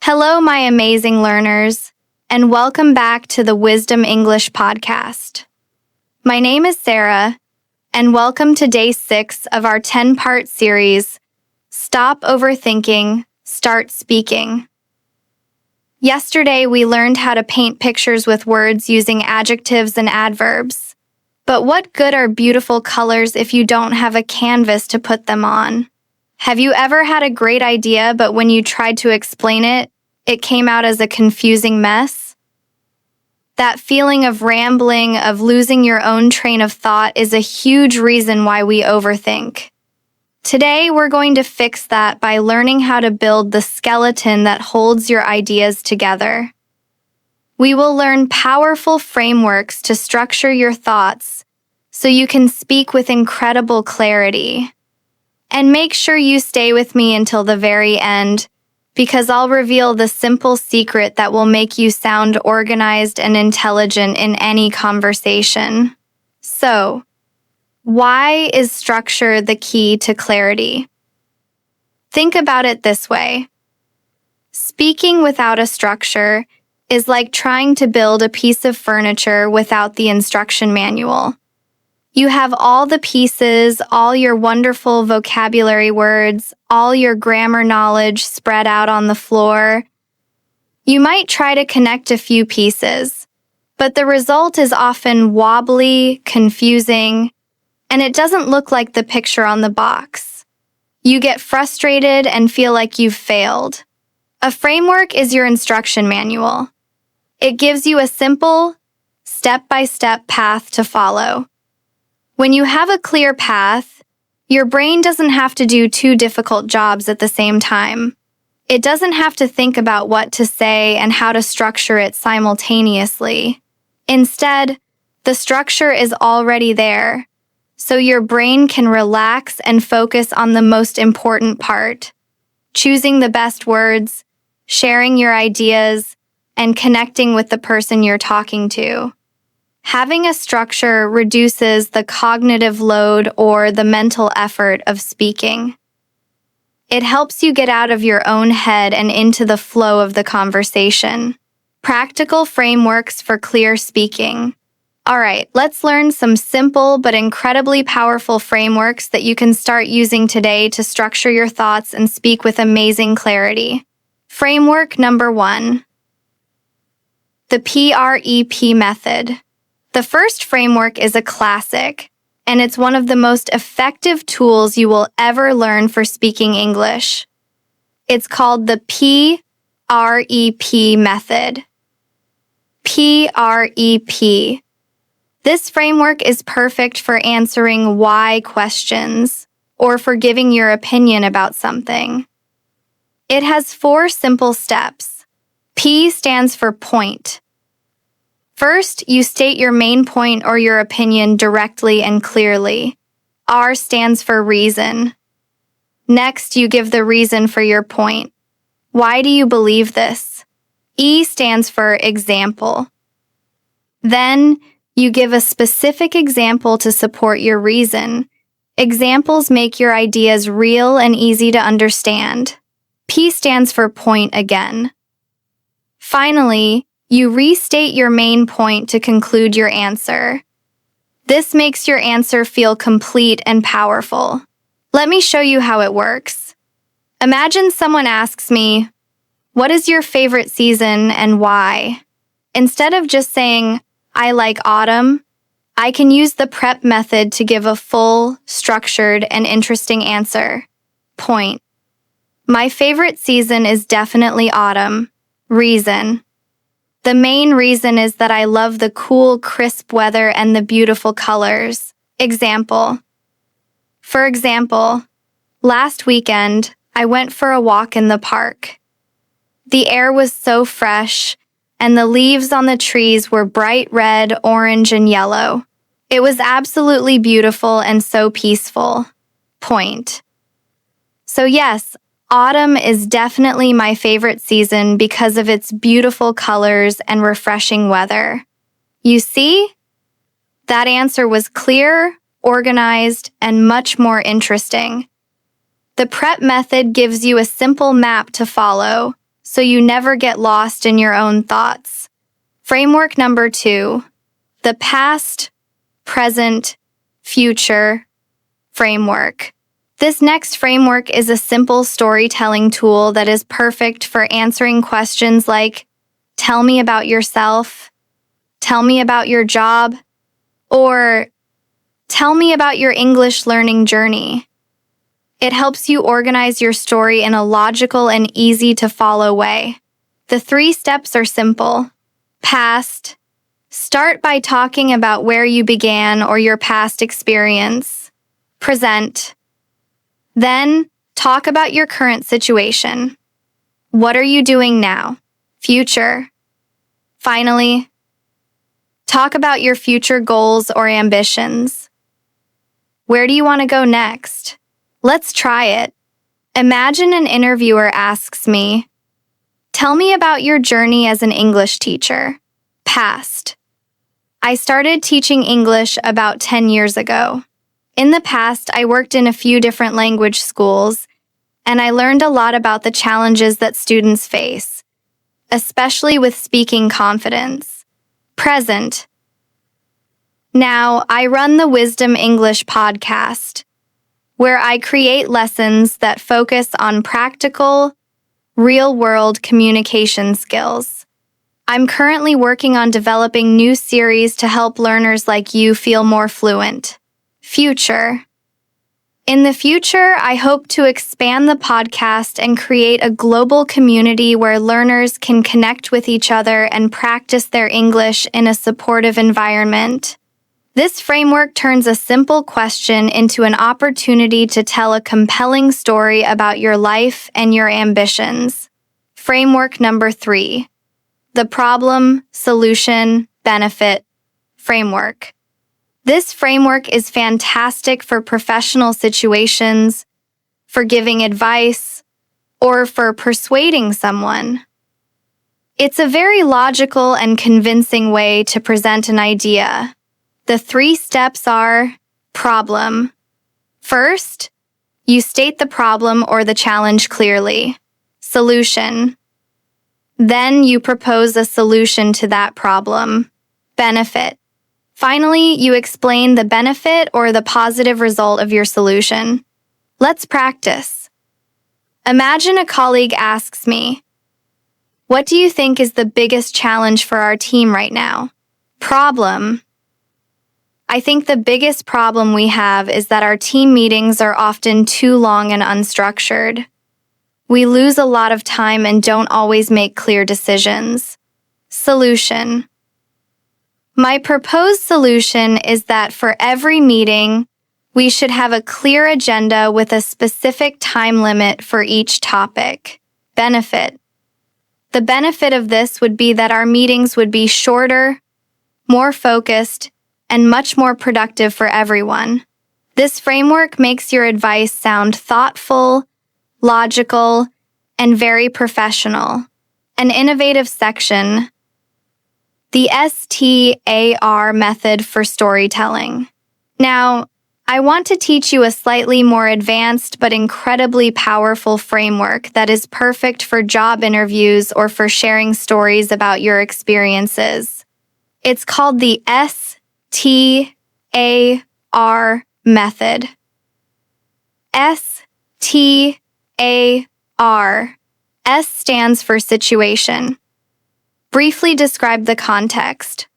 Hello, my amazing learners, and welcome back to the Wisdom English podcast. My name is Sarah, and welcome to day 6 of our 10-part series, Stop Overthinking, Start Speaking. Yesterday, we learned how to paint pictures with words using adjectives and adverbs. But what good are beautiful colors if you don't have a canvas to put them on? Have you ever had a great idea, but when you tried to explain it, it came out as a confusing mess? That feeling of rambling, of losing your own train of thought is a huge reason why we overthink. Today, we're going to fix that by learning how to build the skeleton that holds your ideas together. We will learn powerful frameworks to structure your thoughts so you can speak with incredible clarity. And make sure you stay with me until the very end, because I'll reveal the simple secret that will make you sound organized and intelligent in any conversation. So, why is structure the key to clarity? Think about it this way. Speaking without a structure is like trying to build a piece of furniture without the instruction manual. You have all the pieces, all your wonderful vocabulary words, all your grammar knowledge spread out on the floor. You might try to connect a few pieces, but the result is often wobbly, confusing, and it doesn't look like the picture on the box. You get frustrated and feel like you've failed. A framework is your instruction manual. It gives you a simple, step-by-step path to follow. When you have a clear path, your brain doesn't have to do 2 difficult jobs at the same time. It doesn't have to think about what to say and how to structure it simultaneously. Instead, the structure is already there, so your brain can relax and focus on the most important part, choosing the best words, sharing your ideas, and connecting with the person you're talking to. Having a structure reduces the cognitive load or the mental effort of speaking. It helps you get out of your own head and into the flow of the conversation. Practical frameworks for clear speaking. All right, let's learn some simple but incredibly powerful frameworks that you can start using today to structure your thoughts and speak with amazing clarity. Framework number 1. The P.R.E.P method. The first framework is a classic, and it's one of the most effective tools you will ever learn for speaking English. It's called the P.R.E.P method. P.R.E.P. This framework is perfect for answering why questions or for giving your opinion about something. It has 4 simple steps. P stands for point. First, you state your main point or your opinion directly and clearly. R stands for reason. Next, you give the reason for your point. Why do you believe this? E stands for example. Then, you give a specific example to support your reason. Examples make your ideas real and easy to understand. P stands for point again. Finally, you restate your main point to conclude your answer. This makes your answer feel complete and powerful. Let me show you how it works. Imagine someone asks me, "What is your favorite season and why?" Instead of just saying, "I like autumn," I can use the P.R.E.P method to give a full, structured, and interesting answer. Point. My favorite season is definitely autumn. Reason. The main reason is that I love the cool, crisp weather and the beautiful colors. Example. For example, last weekend, I went for a walk in the park. The air was so fresh, and the leaves on the trees were bright red, orange, and yellow. It was absolutely beautiful and so peaceful. Point. So yes, autumn is definitely my favorite season because of its beautiful colors and refreshing weather. You see? That answer was clear, organized, and much more interesting. The P.R.E.P method gives you a simple map to follow, so you never get lost in your own thoughts. Framework number 2, the past, present, future framework. This next framework is a simple storytelling tool that is perfect for answering questions like, tell me about yourself, tell me about your job, or tell me about your English learning journey. It helps you organize your story in a logical and easy-to-follow way. The 3 steps are simple. Past. Start by talking about where you began or your past experience. Present. Then, talk about your current situation. What are you doing now? Future. Finally, talk about your future goals or ambitions. Where do you want to go next? Let's try it. Imagine an interviewer asks me, tell me about your journey as an English teacher. Past. I started teaching English about 10 years ago. In the past, I worked in a few different language schools, and I learned a lot about the challenges that students face, especially with speaking confidence. Present. Now, I run the Wisdom English podcast, where I create lessons that focus on practical, real-world communication skills. I'm currently working on developing new series to help learners like you feel more fluent. Future. In the future, I hope to expand the podcast and create a global community where learners can connect with each other and practice their English in a supportive environment. This framework turns a simple question into an opportunity to tell a compelling story about your life and your ambitions. Framework number 3, the problem, solution, benefit framework. This framework is fantastic for professional situations, for giving advice, or for persuading someone. It's a very logical and convincing way to present an idea. The 3 steps are problem. First, you state the problem or the challenge clearly. Solution. Then you propose a solution to that problem. Benefit. Finally, you explain the benefit or the positive result of your solution. Let's practice. Imagine a colleague asks me, what do you think is the biggest challenge for our team right now? Problem. I think the biggest problem we have is that our team meetings are often too long and unstructured. We lose a lot of time and don't always make clear decisions. Solution. My proposed solution is that for every meeting, we should have a clear agenda with a specific time limit for each topic. Benefit. The benefit of this would be that our meetings would be shorter, more focused, and much more productive for everyone. This framework makes your advice sound thoughtful, logical, and very professional. An innovative section. The STAR method for storytelling. Now, I want to teach you a slightly more advanced but incredibly powerful framework that is perfect for job interviews or for sharing stories about your experiences. It's called the STAR method. STAR. S stands for situation. Briefly describe the context.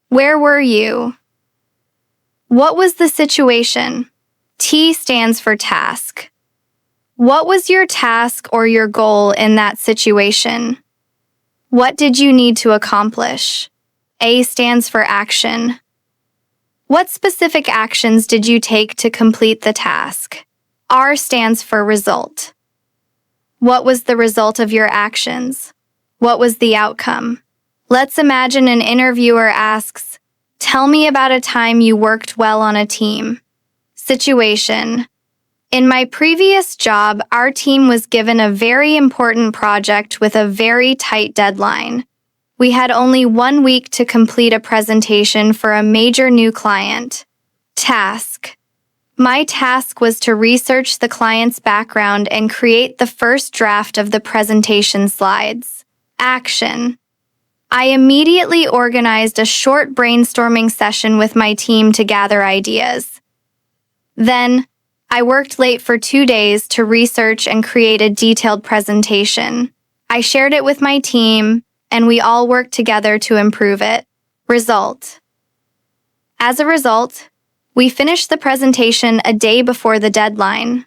Where were you? What was the situation? T stands for task. What was your task or your goal in that situation? What did you need to accomplish? A stands for action. What specific actions did you take to complete the task? R stands for result. What was the result of your actions? What was the outcome? Let's imagine an interviewer asks, tell me about a time you worked well on a team. Situation. In my previous job, our team was given a very important project with a very tight deadline. We had only 1 week to complete a presentation for a major new client. Task. My task was to research the client's background and create the first draft of the presentation slides. Action. I immediately organized a short brainstorming session with my team to gather ideas. Then, I worked late for 2 days to research and create a detailed presentation. I shared it with my team, and we all worked together to improve it. Result. As a result, we finished the presentation a day before the deadline.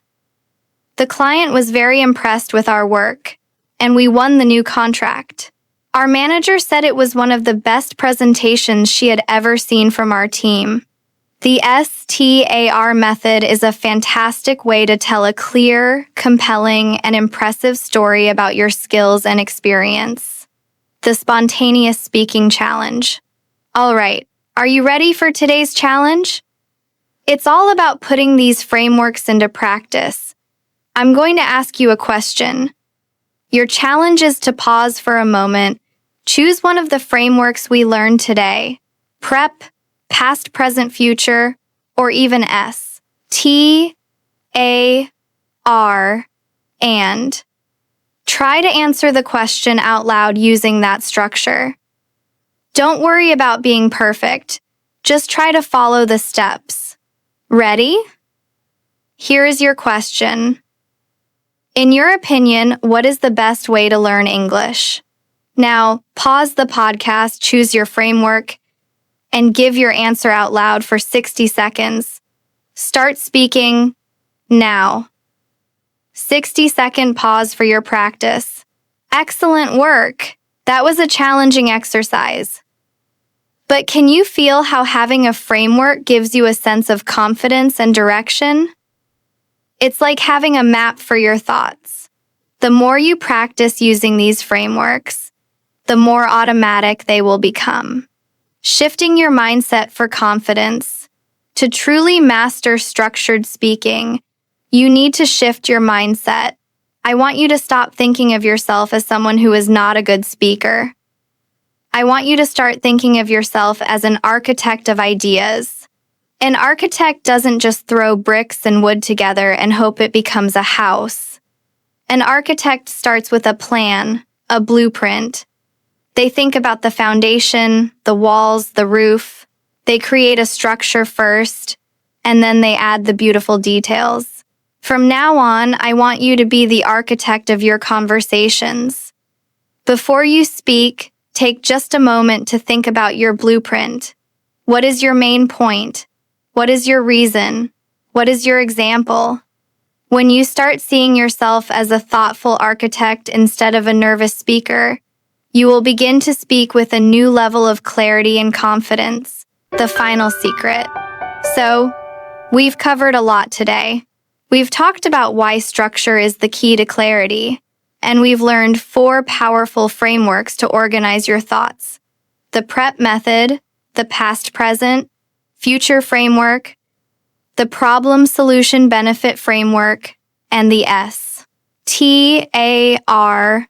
The client was very impressed with our work, and we won the new contract. Our manager said it was one of the best presentations she had ever seen from our team. The STAR method is a fantastic way to tell a clear, compelling, and impressive story about your skills and experience. The spontaneous speaking challenge. All right, are you ready for today's challenge? It's all about putting these frameworks into practice. I'm going to ask you a question. Your challenge is to pause for a moment, choose one of the frameworks we learned today, P.R.E.P, past, present, future, or even STAR, and try to answer the question out loud using that structure. Don't worry about being perfect. Just try to follow the steps. Ready? Here is your question. In your opinion, what is the best way to learn English? Now, pause the podcast, choose your framework, and give your answer out loud for 60 seconds. Start speaking now. 60-second pause for your practice. Excellent work! That was a challenging exercise. But can you feel how having a framework gives you a sense of confidence and direction? It's like having a map for your thoughts. The more you practice using these frameworks, the more automatic they will become. Shifting your mindset for confidence. To truly master structured speaking, you need to shift your mindset. I want you to stop thinking of yourself as someone who is not a good speaker. I want you to start thinking of yourself as an architect of ideas. An architect doesn't just throw bricks and wood together and hope it becomes a house. An architect starts with a plan, a blueprint. They think about the foundation, the walls, the roof. They create a structure first, and then they add the beautiful details. From now on, I want you to be the architect of your conversations. Before you speak, take just a moment to think about your blueprint. What is your main point? What is your reason? What is your example? When you start seeing yourself as a thoughtful architect instead of a nervous speaker, you will begin to speak with a new level of clarity and confidence. The final secret. So, we've covered a lot today. We've talked about why structure is the key to clarity, and we've learned 4 powerful frameworks to organize your thoughts. The P.R.E.P method, the past-present, future framework, the problem-solution-benefit framework, and the STAR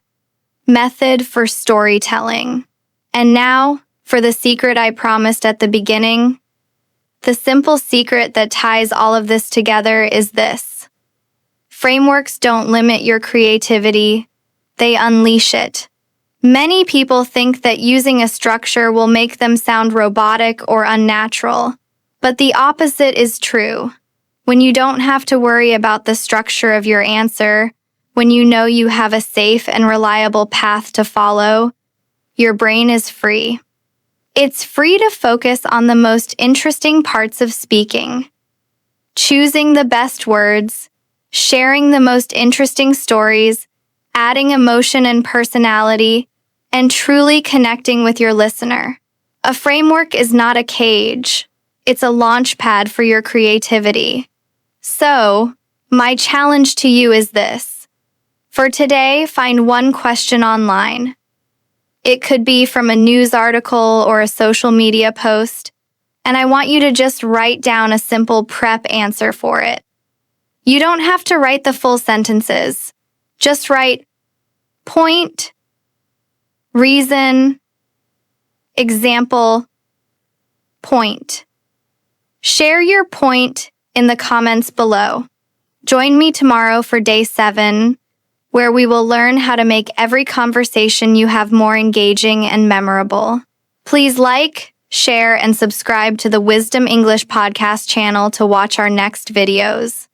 method for storytelling. And now, for the secret I promised at the beginning. The simple secret that ties all of this together is this. Frameworks don't limit your creativity, they unleash it. Many people think that using a structure will make them sound robotic or unnatural, but the opposite is true. When you don't have to worry about the structure of your answer, when you know you have a safe and reliable path to follow, your brain is free. It's free to focus on the most interesting parts of speaking. Choosing the best words, sharing the most interesting stories, adding emotion and personality, and truly connecting with your listener. A framework is not a cage. It's a launch pad for your creativity. So, my challenge to you is this. For today, find one question online. It could be from a news article or a social media post, and I want you to just write down a simple P.R.E.P answer for it. You don't have to write the full sentences. Just write point, reason, example, point. Share your point in the comments below. Join me tomorrow for day 7, where we will learn how to make every conversation you have more engaging and memorable. Please like, share, and subscribe to the Wisdom English podcast channel to watch our next videos.